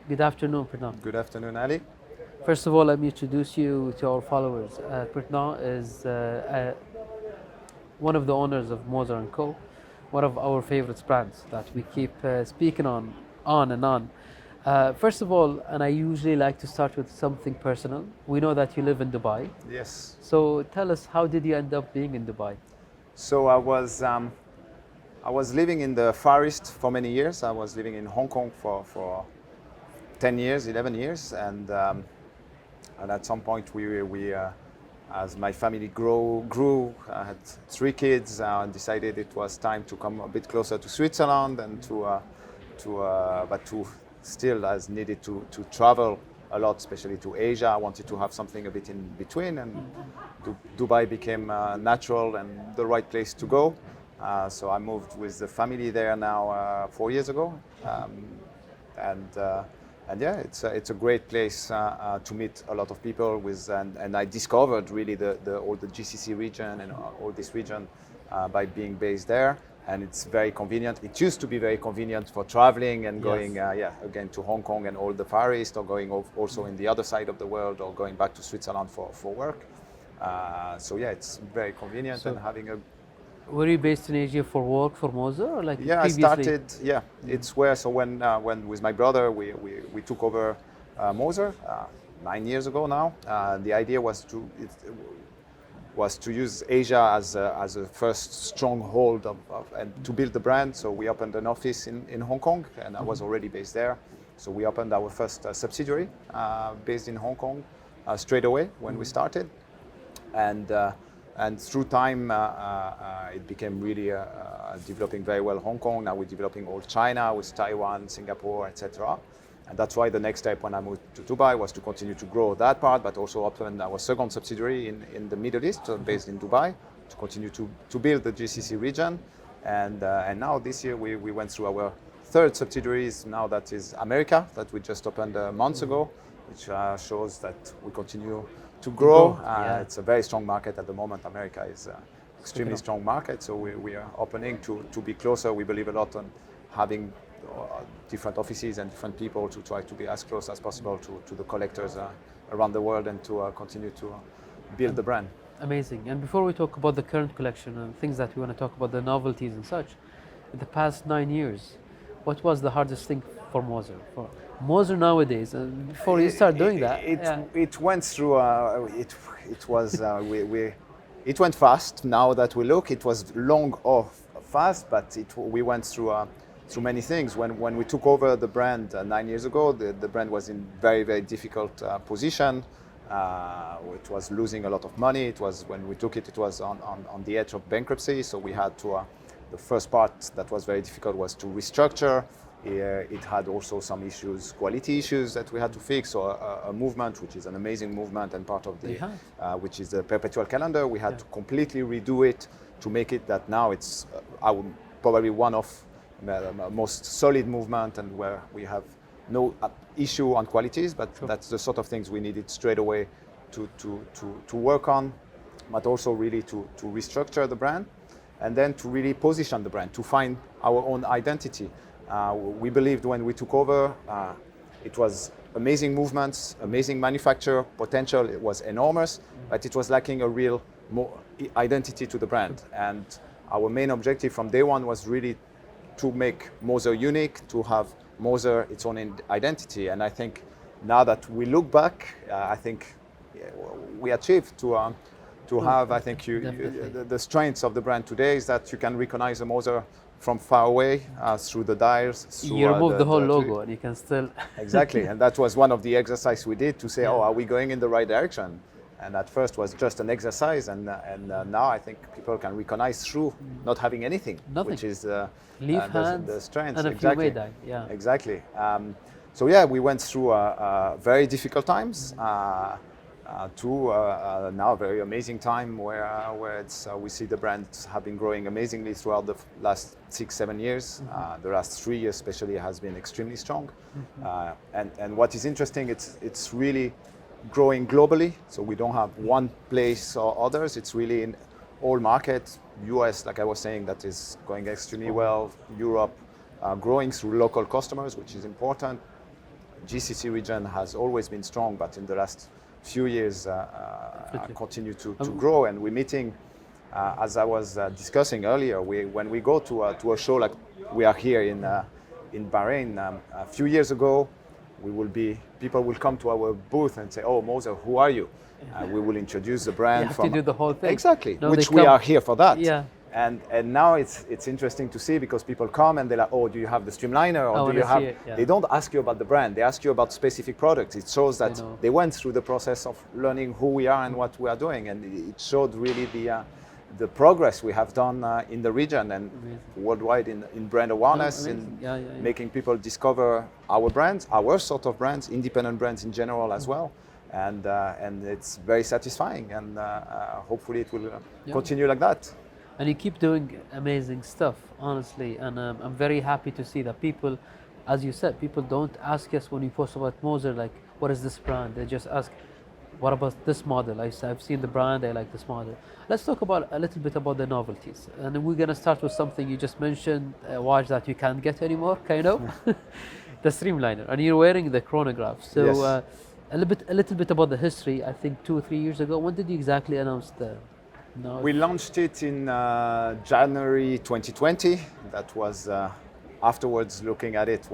Good afternoon, Bernard. Good afternoon, Ali. First of all, let me introduce you to our followers. Bernard is one of the owners of Mozer & Co., one of our favorite brands that we keep speaking on and on. First of all, and I usually like to start with something personal. We know that you live in Dubai. Yes. So tell us, how did you end up being in Dubai? So I was living in the Far East for many years. I was living in Hong Kong for 10 years, 11 years, and at some point as my family grew, I had 3 kids, and decided it was time to come a bit closer to Switzerland and but to still as needed to travel a lot, especially to Asia. I wanted to have something a bit in between, and Dubai became natural and the right place to go. So I moved with the family there now 4 years ago, and yeah, it's a great place to meet a lot of people with, and I discovered really all the GCC region and all this region by being based there. And it's very convenient. It used to be very convenient for traveling and going, again to Hong Kong and all the Far East, or going also in the other side of the world, or going back to Switzerland for work. So yeah, it's very convenient, and having a. Were you based in Asia for work for Mozer, or like Yeah, previously? I started. Yeah, it's where. So when with my brother we took over Mozer 9 years ago now. The idea was to use Asia as a first stronghold and to build the brand. So we opened an office in Hong Kong, and I was already based there. So we opened our first subsidiary based in Hong Kong straight away when we started, and through time it became really developing very well Hong Kong. Now we're developing all China with Taiwan, Singapore, etc. And that's why the next step when I moved to Dubai was to continue to grow that part, but also open our second subsidiary in the Middle East, based in Dubai, to continue to build the GCC region. And now this year we went through our third subsidiaries. Now that is America, that we just opened months ago, which shows that we continue to grow. It's a very strong market at the moment. America is an extremely strong market, so we are opening to be closer. We believe a lot on having different offices and different people to try to be as close as possible to the collectors around the world, and to continue to build the brand. Amazing. And before we talk about the current collection and things that we want to talk about, the novelties and such, in the past 9 years, what was the hardest thing for Mozer? For Mozer nowadays, and before you start doing that, it went through. It went fast. Now that we look, it was long or fast, but we went through many things. When we took over the brand 9 years ago, the brand was in very, very difficult position. It was losing a lot of money. It was, when we took it, it was on the edge of bankruptcy. So we had to, the first part that was very difficult was to restructure. It had also some issues, quality issues that we had to fix. So a movement, which is an amazing movement, and part of the, which is the perpetual calendar, we had to completely redo it to make it that now it's probably one of most solid movement, and where we have no issue on qualities, but that's the sort of things we needed straight away to work on, but also really to restructure the brand, and then to really position the brand, to find our own identity. We believed when we took over, it was amazing movements, amazing manufacture potential, it was enormous, but it was lacking a real identity to the brand. And our main objective from day one was really to make Mozer unique, to have Mozer its own identity. And I think now that we look back, I think we achieved to have, I think the strengths of the brand today is that you can recognize a Mozer from far away through the dials. Through, you remove the whole logo and you can still... Exactly, and that was one of the exercises we did to say, are we going in the right direction? And at first was just an exercise, and now I think people can recognize through not having anything, which is the strength. And exactly. Exactly. So yeah, we went through very difficult times to now a very amazing time where it's, we see the brand have been growing amazingly throughout the last 6-7 years. The last 3 years especially has been extremely strong. And what is interesting, it's really growing globally, so we don't have one place or others. It's really in all markets. US, like I was saying, that is going extremely well. Europe, growing through local customers, which is important. GCC region has always been strong, but in the last few years continue to grow. And we're meeting, as I was discussing earlier, when we go to a show like we are here in Bahrain, a few years ago, people will come to our booth and say, "Oh, Moser, who are you?" We will introduce the brand. You have to do the whole thing. Exactly, no, which we are here for that. Yeah. And now it's interesting to see, because people come and they're like, "Oh, do you have the Streamliner?" Or do you have? Yeah. They don't ask you about the brand. They ask you about specific products. It shows that they went through the process of learning who we are and what we are doing, and it showed really the progress we have done in the region and worldwide in brand awareness, in making people discover our brands, our sort of brands, independent brands in general as well. And it's very satisfying, and hopefully it will continue like that. And you keep doing amazing stuff, honestly, and I'm very happy to see that people, as you said, people don't ask us when we post about Moser, like, what is this brand? They just ask, what about this model? I've seen the brand, I like this model. Let's talk about a little bit about the novelties. And we're going to start with something you just mentioned, a watch that you can't get anymore, kind of, the Streamliner. And you're wearing the chronograph. So yes. A little bit about the history. I think 2 or 3 years ago, when did you exactly announce the... No. We launched it in January 2020. That was, afterwards looking at it,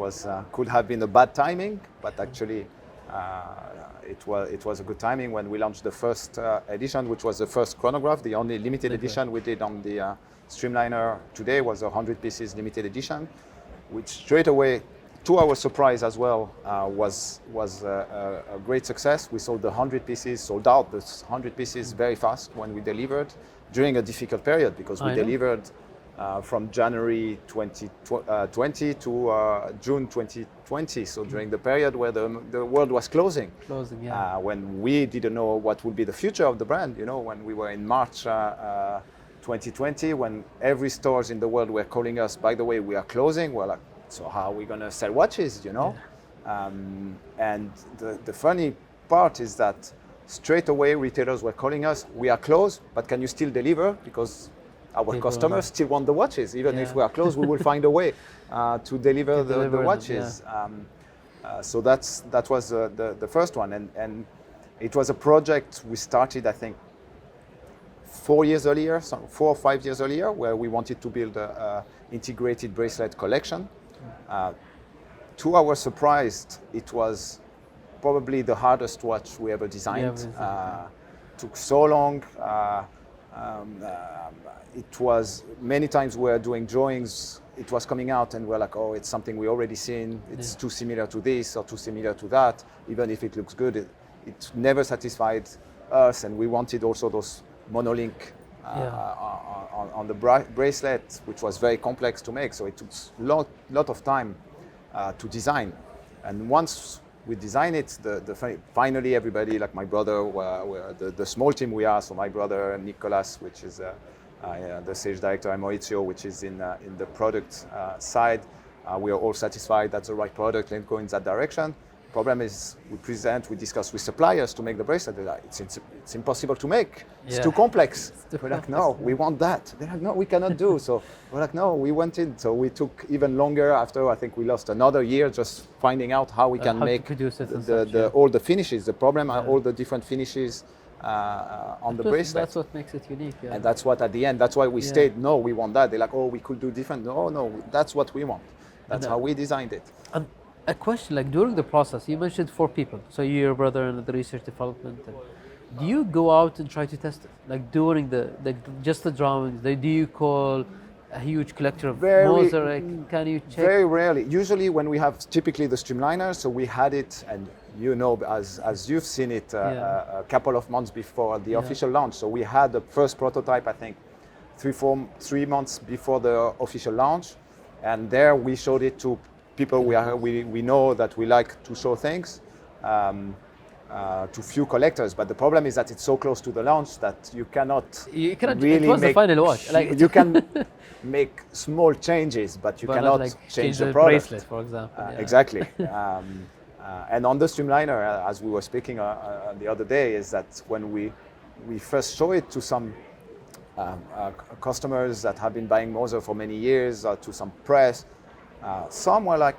could have been a bad timing, but actually it was a good timing when we launched the first edition, which was the first chronograph. The only limited edition we did on the Streamliner today was a 100 pieces limited edition, which straight away, to our surprise as well, was a great success. We sold the 100 pieces, sold out the 100 pieces very fast when we delivered during a difficult period, because we delivered from January 2020 to June 2020. So during the period where the world was closing, when we didn't know what would be the future of the brand, when we were in March 2020, when every stores in the world were calling us, by the way, we are closing, we're like, so how are we going to sell watches, And the funny part is that straight away retailers were calling us, we are closed, but can you still deliver? Because our customers still want the watches. Even if we are closed, we will find a way to deliver the watches. So that was the first one. And it was a project we started, I think, 4 years earlier, 4 or 5 years earlier, where we wanted to build an integrated bracelet collection. To our surprise, it was probably the hardest watch we ever designed. Took so long. It was many times we were doing drawings. It was coming out and we're like, oh, it's something we already seen. It's too similar to this or too similar to that. Even if it looks good, it never satisfied us. And we wanted also those monolink on the bracelet, which was very complex to make. So it took a lot of time to design. And once we designed it, finally everybody, like my brother, the small team we are, so my brother Nicolas, which is the sales director, and Maurizio, which is in the product side, we are all satisfied that's the right product and go in that direction. Problem is, we discuss with suppliers to make the bracelet. They're like, it's impossible to make. It's too complex. We're like, no, we want that. They're like, no, we cannot do. So we're like, no, we want it. So we took even longer after. I think we lost another year just finding out how we can make all the finishes. The problem are all the different finishes on the bracelet. That's what makes it unique. Yeah. And that's what at the end, that's why we stayed, no, we want that. They're like, oh, we could do different. No, that's what we want. That's how we designed it. A question, like during the process, you mentioned 4 people. So you, your brother, and the research development. Do you go out and try to test it? Like during just the drawings, do you call a huge collector of Moser? Like, can you check? Very rarely. Usually when we have typically the Streamliner, so we had it, and as you've seen it a couple of months before the official launch. So we had the first prototype, I think, 3 months before the official launch. And there we showed it to people we know that we like to show things to few collectors, but the problem is that it's so close to the launch that you cannot really it was make the final watch. you can make small changes, but you cannot change the product. Bracelet, for example. Exactly. And on the Streamliner, as we were speaking the other day, is that when we first show it to some customers that have been buying Moser for many years, to some press, some were like,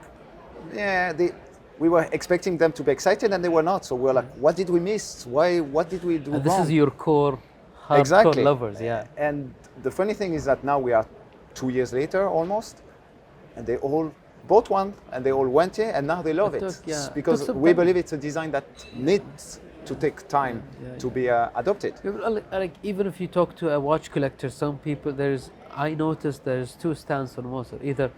we were expecting them to be excited and they were not. So we were like, what did we miss? What did we do And wrong? this is your core hardcore Exactly. lovers, yeah. And the funny thing is that now we are 2 years later almost, and they all bought one and they all went here and now they love it. Because Took some we time. believe it's a design that needs to take time to be adopted. Like even if you talk to a watch collector, some people I noticed there's two stands on Moser. Either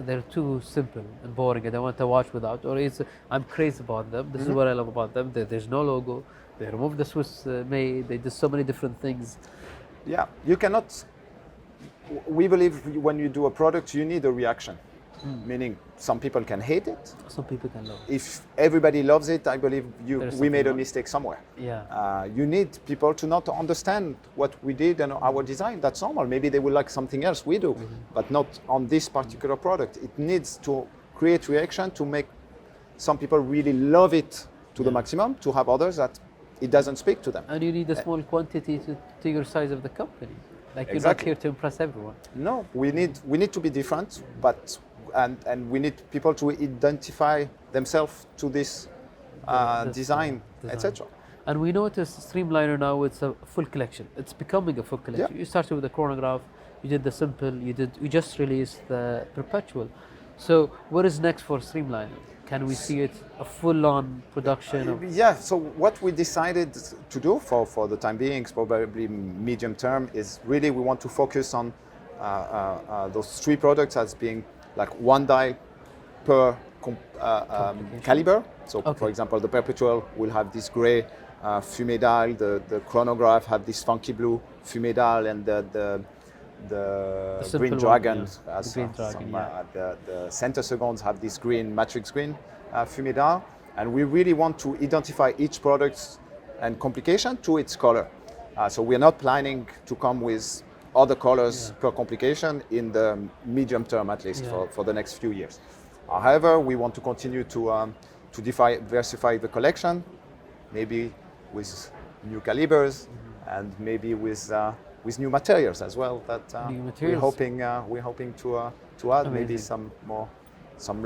they're too simple and boring and I want a watch without, or it's I'm crazy about them. This is what I love about them. There's no logo. They removed the Swiss made. They did so many different things. Yeah, you cannot. We believe when you do a product, you need a reaction. Meaning, some people can hate it. Some people can love. If everybody loves it, I believe we made a wrong. mistake somewhere. Yeah. You need people to not understand what we did and our design. That's normal. Maybe they will like something else we do, but not on this particular product. It needs to create reaction to make some people really love it to the maximum, to have others that it doesn't speak to them. And you need a small quantity to your size of the company. Like you're Exactly. not here to impress everyone. No, we need to be different, but and we need people to identify themselves to this design, etc. And we noticed Streamliner now it's a full collection. It's becoming a full collection. Yeah. You started with the chronograph, you did the simple, you just released the perpetual. So what is next for Streamliner? Can we see it a full-on production? Yeah, so what we decided to do for the time being, probably medium term, is really we want to focus on those three products as being like one die per caliber. So for example, the perpetual will have this gray fumé dial, the chronograph have this funky blue fumé dial, and the green dragon has the center seconds have this green matrix green fumé dial, and we really want to identify each product and complication to its color. So we are not planning to come with other colors per complication in the medium term, at least for the next few years. However, we want to continue to diversify the collection, maybe with new calibers and maybe with new materials as well. That we're hoping to add maybe some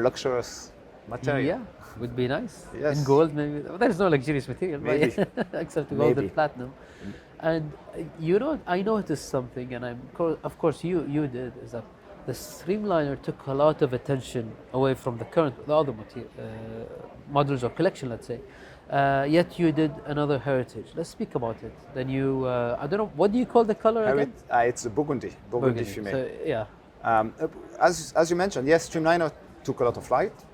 luxurious material. Yeah, would be nice. Yes. In gold, maybe. Well, there's no luxurious material, Maybe. except gold and platinum. And I noticed something, and of course you did, is that the Streamliner took a lot of attention away from the other models or collection, let's say. Yet you did another heritage. Let's speak about it. Then you, I don't know, what do you call the color again? It's a burgundy fumé. So, yeah. As you mentioned, yes, Streamliner took a lot of light,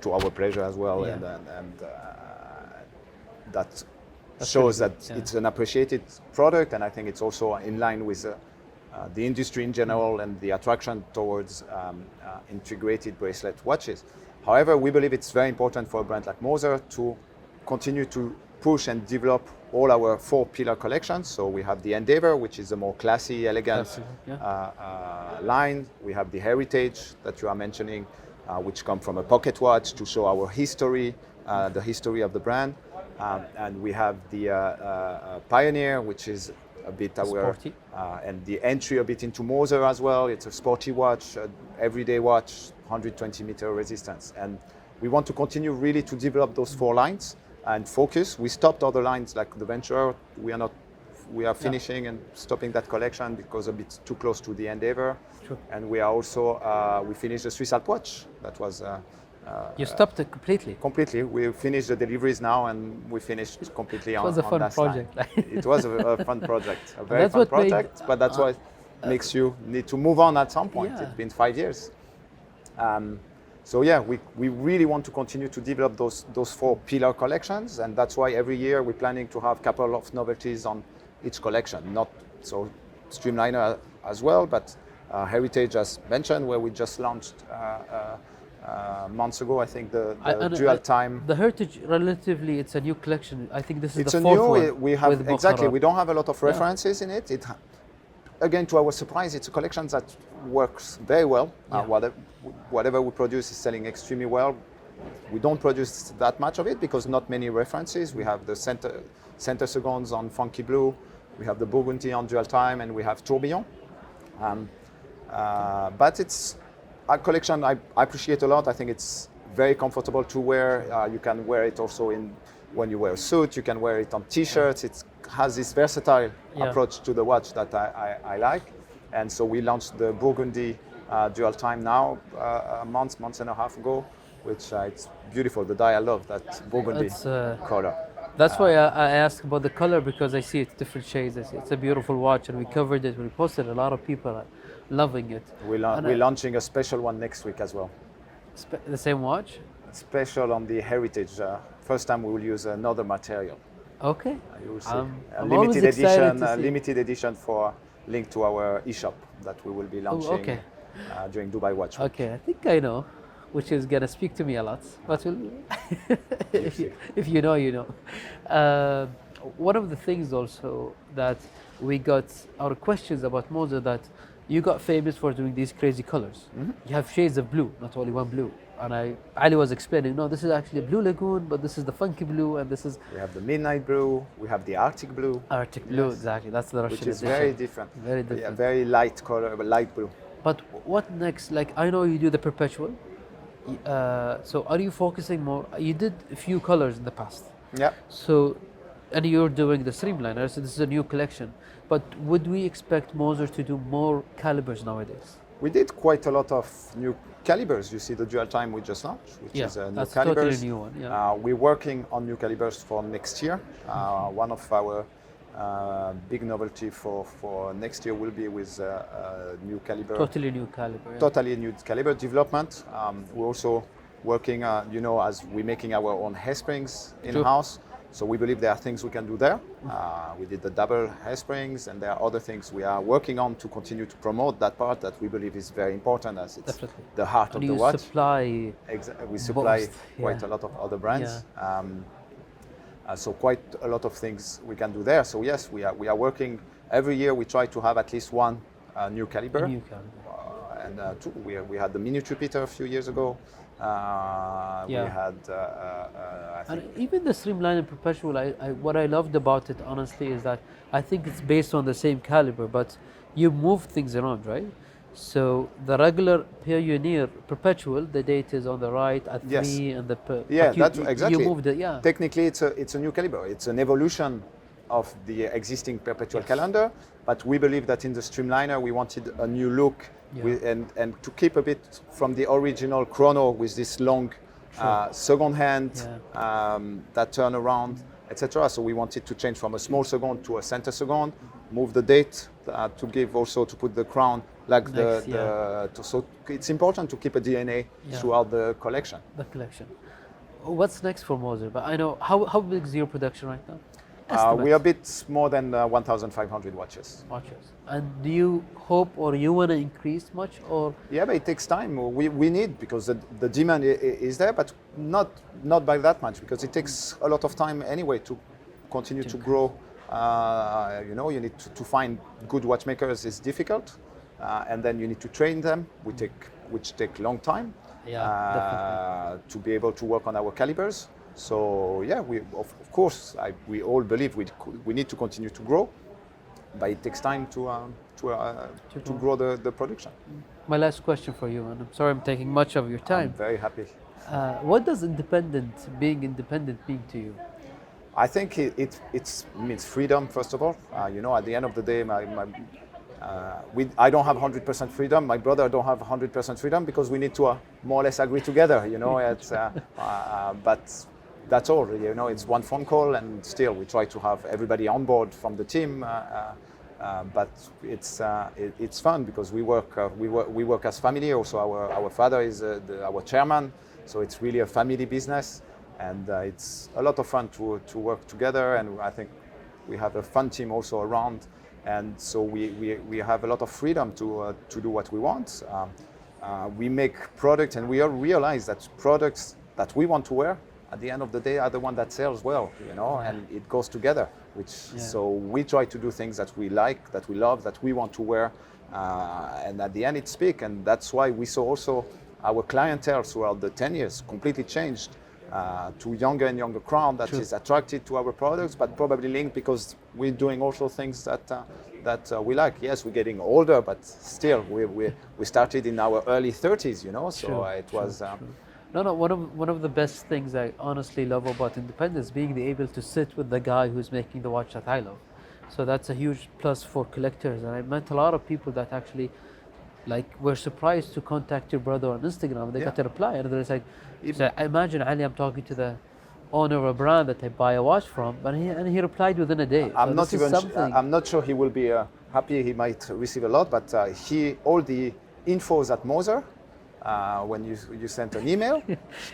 to our pleasure as well, and that shows that it's an appreciated product, and I think it's also in line with the industry in general and the attraction towards integrated bracelet watches. However, we believe it's very important for a brand like Moser to continue to push and develop all our 4-pillar collections. So we have the Endeavor, which is a more classy, elegant line. We have the Heritage that you are mentioning, which come from a pocket watch to show our history, the history of the brand. And we have the Pioneer, which is a bit our and the entry a bit into Moser as well. It's a sporty watch, everyday watch, 120 meter resistance, and we want to continue really to develop those 4 lines and focus. We stopped other lines like the Venture. We are finishing and stopping that collection because a bit too close to the Endeavor. Sure. And we are also we finished the Swiss Alp watch. That was you stopped it completely. Completely. We finished the deliveries now, and we finished completely on that. It was a fun project. It was a fun project, a very fun project. But that's why it makes you need to move on at some point. It's been 5 years. So yeah, we really want to continue to develop those 4 pillar collections, and that's why every year we're planning to have a couple of novelties on each collection. Not so Streamliner as well, but Heritage as mentioned, where we just launched months ago, I think the dual time. The Heritage, relatively, it's a new collection. I think this is it's the a 4th new. one. We have exactly. We don't have a lot of references in it. Again, to our surprise, it's a collection that works very well. Whatever we produce is selling extremely well. We don't produce that much of it because not many references. We have the center seconds on funky blue. We have the burgundy on dual time, and we have tourbillon. But it's a collection I appreciate a lot. I think it's very comfortable to wear. You can wear it also when you wear a suit. You can wear it on T-shirts. It has this versatile approach to the watch that I like. And so we launched the Burgundy dual time now a month and a half ago, which it's beautiful. The dye, I love that burgundy color. That's why I asked about the color, because I see it's different shades. I see it's a beautiful watch, and we covered it. We posted. A lot of people are loving it. We're launching a special one next week as well. The same watch? Special on the heritage. First time we will use another material. Okay. You will see. I'm limited edition. Limited edition for linked to our e-shop that we will be launching during Dubai Watch Week. Okay, I think I know, which is gonna speak to me a lot. But if you know, you know. One of the things also that we got our questions about Mozer, that you got famous for doing these crazy colors. Mm-hmm. You have shades of blue, not only one blue. And Ali was explaining, no, this is actually a blue lagoon, but this is the funky blue, and this is... We have the midnight blue, we have the Arctic blue. Arctic blue, exactly, that's the Russian Which is edition. very different. Very different. Yeah, very light color, light blue. But what next? Like, I know you do the perpetual. So are you focusing more? You did a few colors in the past. Yeah. So, and you're doing the Streamliner, so this is a new collection. But would we expect Mozer to do more calibers nowadays? We did quite a lot of new calibers. You see the dual time we just launched, which is a new that's calibers. totally new one. Yeah. We're working on new calibers for next year. One of our big novelty for next year will be with a new caliber. Totally new caliber. Yeah. Totally new caliber development. We're also working, as we're making our own hairsprings in-house. So we believe there are things we can do there. We did the double hairsprings, and there are other things we are working on to continue to promote that part that we believe is very important, as it's the heart of the watch. We supply quite a lot of other brands. So quite a lot of things we can do there. So yes, we are working. Every year we try to have at least one new caliber. And we had the minute repeater a few years ago. We had and even the Streamliner Perpetual, what I loved about it honestly is that I think it's based on the same caliber, but you move things around, right? So the regular Pioneer Perpetual, the date is on the right at 3, and exactly. You moved it, Technically, it's a new caliber. It's an evolution of the existing perpetual calendar, but we believe that in the Streamliner we wanted a new look, and to keep a bit from the original chrono with this long second hand that turn around, etc. So we wanted to change from a small second to a center second, move the date to give also to put the crown like so it's important to keep a DNA throughout the collection. What's next for Mozer? But I know how big is your production right now? We are a bit more than 1,500 watches. And do you hope or you want to increase much, or? Yeah, but it takes time. We need, because the demand is there, but not by that much, because it takes a lot of time anyway to continue to grow. You need to find good watchmakers is difficult, and then you need to train them, which take long time to be able to work on our calibers. So yeah, of course we all believe we need to continue to grow, but it takes time to grow the production. My last question for you, and I'm sorry I'm taking much of your time. I'm very happy. What does being independent mean to you? I think it means freedom, first of all. At the end of the day, I don't have 100% freedom. My brother don't have 100% freedom, because we need to more or less agree together. But that's all. It's one phone call, and still we try to have everybody on board from the team. But it's fun, because we work as family. Also, our father is our chairman, so it's really a family business, and it's a lot of fun to work together. And I think we have a fun team also around, and so we have a lot of freedom to do what we want. We make products, and we all realize that products that we want to wear at the end of the day are the one that sells well, and it goes together. So we try to do things that we like, that we love, that we want to wear, and at the end it's big. And that's why we saw also our clientele throughout the 10 years completely changed to younger and younger crowd that is attracted to our products, but probably linked because we're doing also things that we like. Yes, we're getting older, but still we started in our early 30s, so it was No. One of the best things I honestly love about independence being the able to sit with the guy who's making the watch that I love. So that's a huge plus for collectors, and I met a lot of people that actually, like, were surprised to contact your brother on Instagram. They got a reply, and they're like, so I imagine Ali, I'm talking to the owner of a brand that I buy a watch from, and he replied within a day. I'm So not this is even. something. I'm not sure he will be happy. He might receive a lot, but all the infos at Moser. When you send an email,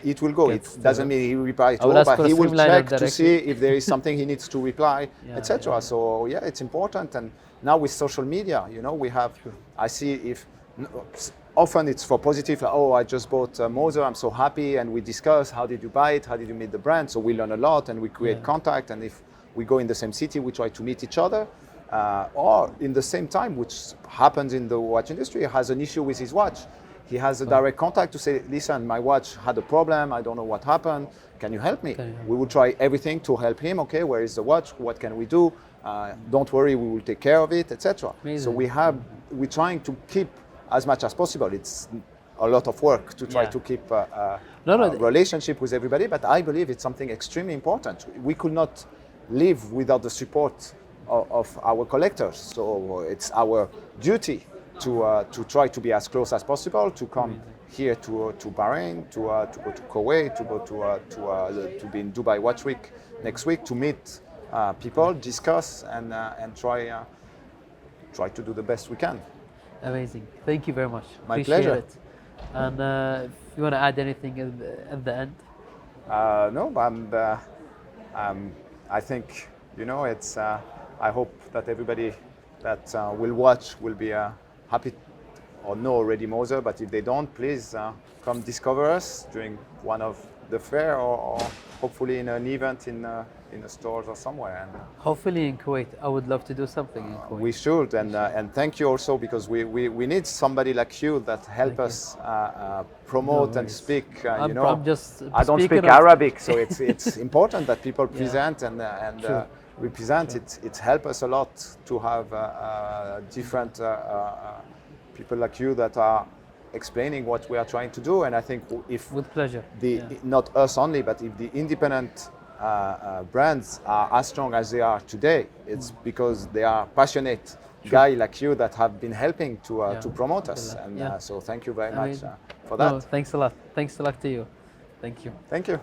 it will go. It doesn't mean he replies to all, but he will check to see if there is something he needs to reply, etc. So yeah, it's important. And now with social media, you know, we have. I see if often it's for positive. Like, oh, I just bought Moser. I'm so happy, and we discuss how did you buy it, how did you meet the brand. So we learn a lot, and we create contact. And if we go in the same city, we try to meet each other. Or in the same time, which happens in the watch industry, has an issue with his watch. He has a direct contact to say, listen, my watch had a problem. I don't know what happened. Can you help me? We will try everything to help him. Okay, where is the watch? What can we do? Don't worry, we will take care of it, etc. So we're trying to keep as much as possible. It's a lot of work to try to keep a relationship with everybody, but I believe it's something extremely important. We could not live without the support of our collectors. So it's our duty to try to be as close as possible, to come here to Bahrain, to go to Kuwait, to go to be in Dubai Watch Week next week, to meet people, discuss, and try to do the best we can. Amazing. Thank you very much. My Appreciate pleasure. it. And if you want to add anything at the end? No, I think, you know, it's. I hope that everybody that will watch will be happy or know already Moser, but if they don't, please come discover us during one of the fair or hopefully in an event in the stores or somewhere. And hopefully in Kuwait. I would love to do something in Kuwait. we should, and thank you also, because we need somebody like you that help us promote and speak. You know, I'm just I don't speak Arabic, so it's important that people present and represent. It helps us a lot to have different people like you that are explaining what we are trying to do. And I think if with pleasure, not us only, but if the independent brands are as strong as they are today, it's because they are passionate guys like you that have been helping to promote us. And so thank you very much for that. No, thanks a lot. Thanks a lot to you. Thank you. Thank you.